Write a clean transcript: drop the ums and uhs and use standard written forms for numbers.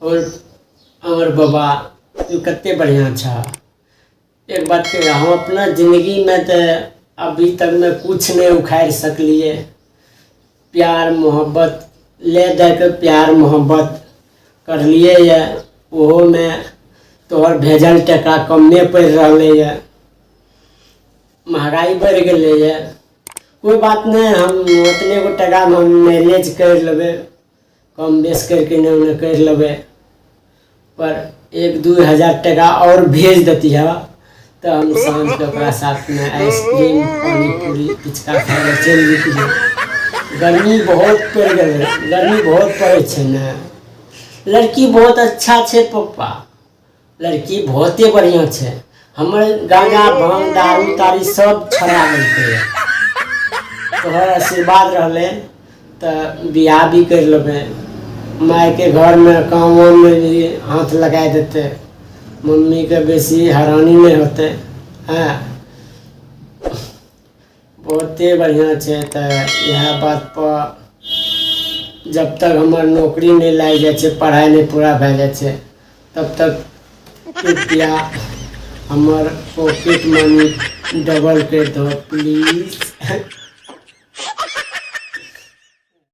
और हमर बाबा तू कते बढ़िया छा। एक बात कह, हम अपना जिंदगी में तो अभी तक में कुछ नहीं उखाड़ सकलिए। प्यार मोहब्बत ले दे के प्यार मोहब्बत कर लिए ये, ओहो में तोहर भेजल टका कमे पड़ रही है, महंगाई बढ़ गई है। कोई बात नहीं, हम उतने को टका में हम मैनेज कर लेबे, कम बेस करके नहीं उन्हें कर लेबे। पर 1-2 हज़ार टका और भेज देती है तो हम सांझ के ओकरा साथ में आइसक्रीम पानी पूरी पिचका खाए चल जेती है। गर्मी बहुत पड़ गई, गर्मी बहुत पड़े छे ना। लड़की बहुत अच्छा छे पप्पा, लड़की बहुते बढ़िया छे। हमर गांजा भांग दारू तारी सब छड़ा देलकै। तोहर आशीर्वाद रहले तो बियाह भी कर लेबे, माय के घर में काम वाम में भी हाथ लगा देते, मम्मी के बेसी हैरानी नहीं होते। हाँ, बहुते बढ़िया छे। तो यह बात पर जब तक हमार नौकरी नहीं लाग जाए, पढ़ाई नहीं पूरा भे जाए, तब तक कृपया हमार पॉकेट मनी डबल कर दो प्लीज।